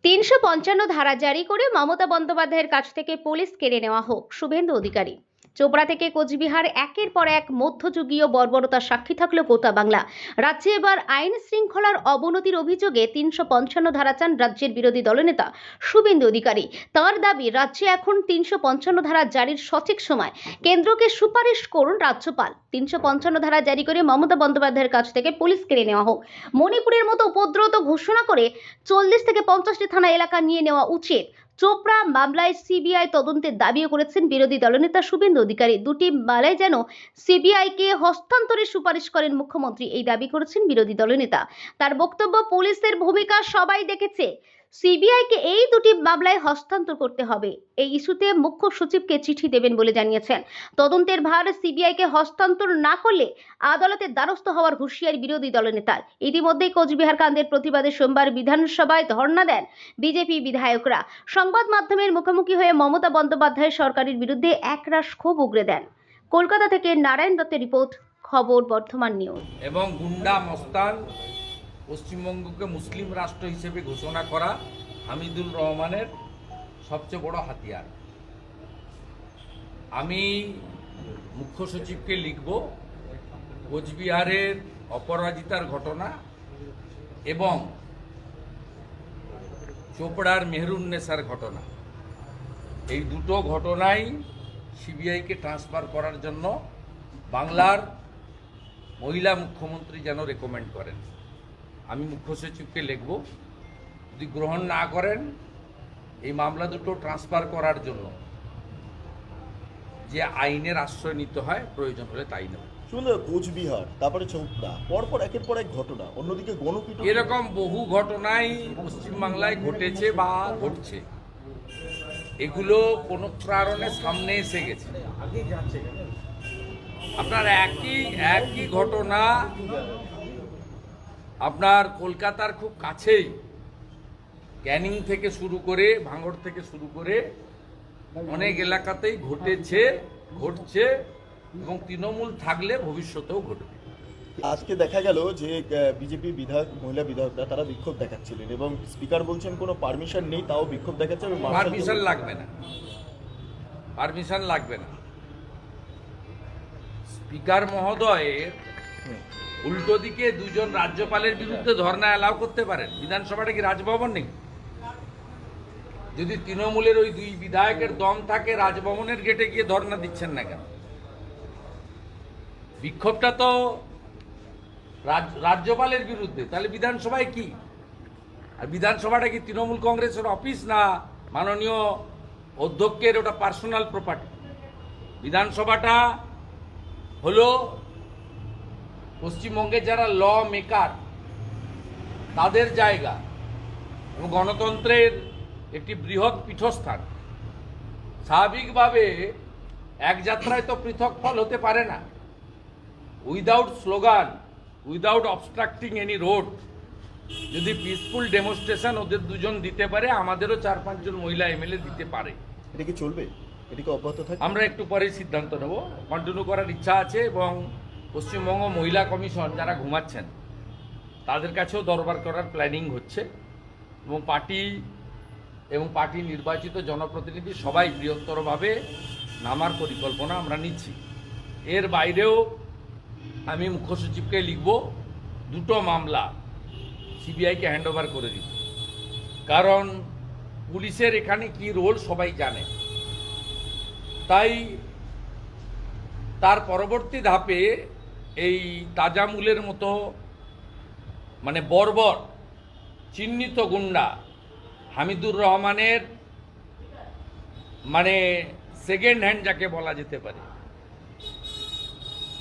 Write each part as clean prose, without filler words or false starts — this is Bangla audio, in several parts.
৩৫৫ ধারা জারি করে মমতা বন্দ্যোপাধ্যায়ের কাছ থেকে পুলিশ কেড়ে নেওয়া হোক। শুভেন্দু অধিকারী। চোপড়া থেকে কোচবিহার একের পর এক মধ্যযুগীয় বর্বরতার সাক্ষী থাকলো গোটা বাংলা। রাজ্যে এবার আইন শৃঙ্খলার অবনতির অভিযোগে ৩৫৫ ধারা চান রাজ্যের বিরোধী দলনেতা শুভেন্দু অধিকারী। তার দাবি, রাজ্যে এখন ৩৫৫ ধারা জারির সঠিক সময়। কেন্দ্রকে সুপারিশ করুন রাজ্যপাল। ৩৫৫ ধারা জারি করে মমতা বন্দ্যোপাধ্যায়ের কাছ থেকে পুলিশ কেড়ে নেওয়া হোক। মণিপুরের মতো উপদ্রুত ঘোষণা করে ৪০ থেকে ৫০টি থানা এলাকা নিয়ে নেওয়া উচিত। চোপড়া মামলায় সিবিআই তদন্তের দাবিও করেছেন বিরোধী দলনেতা শুভেন্দু অধিকারী। দুটি মামলায় যেন সিবিআইকে হস্তান্তরের সুপারিশ করেন মুখ্যমন্ত্রী, এই দাবি করেছেন বিরোধী দলনেতা। তার বক্তব্য, পুলিশের ভূমিকা সবাই দেখেছে, সিবিআইকে এই দুটি মামলায় হস্তান্তর করতে হবে। এই ইস্যুতে মুখ্য সচিবকে চিঠি দেবেন বলে জানিয়েছেন। তদন্তের ভার সিবিআইকে হস্তান্তর না করলে আদালতের দ্বারস্থ হওয়ার হুঁশিয়ারি বিরোধী দলনেতার। ইতিমধ্যেই কোচবিহার কাণ্ডের প্রতিবাদে সোমবার বিধানসভায় ধর্ণা দেন বিজেপি বিধায়করা। সংবাদ মাধ্যমের মুখোমুখি হয়ে মমতা বন্দ্যোপাধ্যায়ের সরকারের বিরুদ্ধে একরাশ ক্ষোভ উগরে দেন। কলকাতা থেকে নারায়ণ দত্তের রিপোর্ট, খবর বর্ধমান নিউজ। এবং গুন্ডা মস্তান পশ্চিমবঙ্গকে মুসলিম রাষ্ট্র হিসেবে ঘোষণা করা হামিদুর রহমানের সবচেয়ে বড় হাতিয়ার। আমি মুখ্য সচিবকে লিখব, কোচবিহারের অপরাজিতার ঘটনা এবং চোপড়ার মেহরুন্নেসার ঘটনা, এই দুটো ঘটনাই সিবিআইকে ট্রান্সফার করার জন্য বাংলার মহিলা মুখ্যমন্ত্রী যেন রেকমেন্ড করেন। আমি মুখ্য সচিবকে লিখব, যদি গ্রহণ না করেন এই মামলা দুটো ট্রান্সফার করার জন্য যে আইনের আশ্রয় নিতে হয়, প্রয়োজন হলে তাই নেব। শুনুন, কোচবিহার, তারপরে চোপড়া, পরপর একের পর এক ঘটনা, অন্যদিকে গণপিটুনি, এরকম বহু ঘটনাই পশ্চিমবাংলায় ঘটেছে বা ঘটছে। এগুলো কোনো কারণে সামনে এসে গেছে। আপনার একই ঘটনা আপনার কলকাতার খুব কাছেই ক্যানিং থেকে শুরু করে ভাঙড় থেকে শুরু করে অনেক এলাকাতেই ঘটছে এবং তৃণমূল থাকলে ভবিষ্যতেও ঘটবে। আজকে দেখা গেল যে বিজেপি বিধায়ক, মহিলা বিধায়করা তারা বিক্ষোভ দেখাচ্ছিলেন এবং স্পিকার বলছেন কোনো পারমিশন নেই, তাও বিক্ষোভ দেখাচ্ছে। পারমিশন লাগবে না। স্পিকার মহোদয়ের উল্টো দিকে দুজন রাজ্যপালের বিরুদ্ধে ধর্ণা অ্যালাউ করতে পারেন। বিধানসভাটা কি রাজভবন নেই? যদি তৃণমূলের ওই দুই বিধায়কের দম থাকে, রাজভবনের গেটে গিয়ে ধর্ণা দিচ্ছেন না কেন? বিক্ষোভটা তো রাজ্যপালের বিরুদ্ধে, তাহলে বিধানসভায় কি? আর বিধানসভাটা কি তৃণমূল কংগ্রেসের অফিস, না মাননীয় অধ্যক্ষের ওটা পার্সোনাল প্রপার্টি? বিধানসভাটা হলো পশ্চিমবঙ্গে যারা ল মেকার তাদের জায়গা এবং গণতন্ত্রের একটি বৃহৎ পীঠস্থান। স্বাভাবিকভাবে এক যাত্রায় তো পৃথক ফল হতে পারে না। Without slogan, without obstructing any road, যদি পিসফুল ডেমনস্ট্রেশন ওদের দুজন দিতে পারে, আমাদেরও 4-5 জন মহিলা এমএলএ দিতে পারে। এটা কি চলবে? এটা কি অব্যাহত থাকবে? আমরা একটু পরে সিদ্ধান্ত নেব। কন্টিনিউ করার ইচ্ছা আছে এবং পশ্চিমবঙ্গ মহিলা কমিশন যারা ঘুমাচ্ছেন তাদের কাছেও দরবার করার প্ল্যানিং হচ্ছে এবং পার্টি নির্বাচিত জনপ্রতিনিধি সবাই বৃহত্তরভাবে নামার পরিকল্পনা আমরা নিচ্ছি। এর বাইরেও আমি মুখ্য সচিবকে লিখব, দুটো মামলা সিবিআইকে হ্যান্ডওভার করে দিতে। কারণ পুলিশের এখানে কি রোল সবাই জানে। তাই তার পরবর্তী ধাপে এই তাজামুলের মতো মানে বর্বর চিহ্নিত গুন্ডা হামিদুর রহমানের মানে সেকেন্ড হ্যান্ড যাকে বলা যেতে পারে,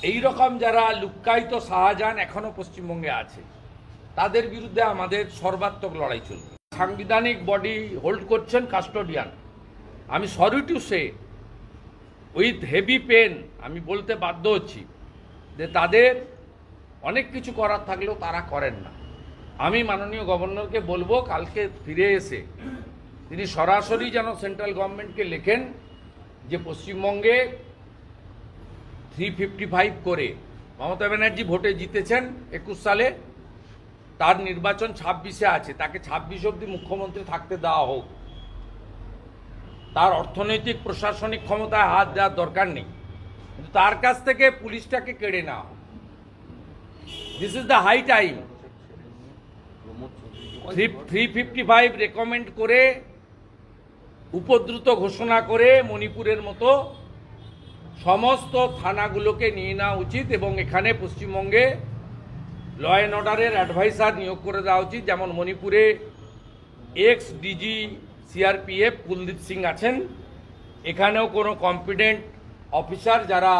এই রকম যারা লুক্কায়িত শাহজাহান এখনো পশ্চিমবঙ্গে আছে, তাদের বিরুদ্ধে আমাদের সর্বাত্মক লড়াই চলবে। সাংবিধানিক বডি হোল্ড করছেন কাস্টোডিয়ান। আমি sorry to say, with heavy pen আমি বলতে বাধ্য হচ্ছি যে তাদের অনেক কিছু করার থাকলেও তারা করেন না। আমি মাননীয় গভর্নরকে বলবো, কালকে ফিরে এসে তিনি সরাসরি যেন সেন্ট্রাল গভর্নমেন্টকে লেখেন যে পশ্চিমবঙ্গে 355 করে মমতা ব্যানার্জি ভোটে জিতেছেন 21 সালে, তার নির্বাচন 26-এ আছে, তাকে 26 অবধি মুখ্যমন্ত্রী থাকতে দেওয়া হোক। তার অর্থনৈতিক প্রশাসনিক ক্ষমতায় হাত দেওয়ার দরকার নেই, কিন্তু তার কাছ থেকে পুলিশটাকে কেড়ে নেওয়া হোক। This is the high time. 355 recommend করে উপদ্রুত ঘোষণা করে মণিপুরের মতো সমস্ত থানাগুলোকে নিয়ে নেওয়া উচিত এবং এখানে পশ্চিমবঙ্গে ল অ্যান্ড অর্ডারের অ্যাডভাইসার নিয়োগ করে দেওয়া উচিত। যেমন মণিপুরে ex DG CRPF Kuldeep Singh আছেন, এখানেও কোনো কম্পিটেন্ট অফিসার যারা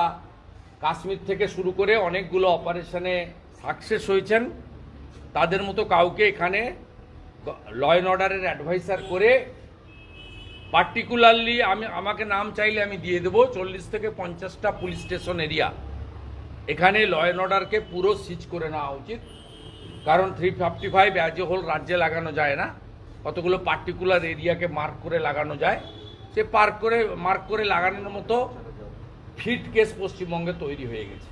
কাশ্মীর থেকে শুরু করে অনেকগুলো অপারেশনে সাকসেস হয়েছেন, তাদের মতো কাউকে এখানে ল অ্যান্ড অর্ডারের অ্যাডভাইসার করে, পার্টিকুলারলি আমাকে নাম চাইলে আমি দিয়ে দেবো, 40 থেকে 50টা পুলিশ স্টেশন এরিয়া এখানে ল অ্যান্ড অর্ডারকে পুরো সিজ করে নেওয়া উচিত। কারণ 355 অ্যাজ এ হোল রাজ্যে লাগানো যায় না, কতগুলো পার্টিকুলার এরিয়াকে মার্ক করে লাগানো যায়। সে মার্ক করে লাগানোর মতো ফিট কেস পশ্চিমবঙ্গে তৈরি হয়ে গেছে।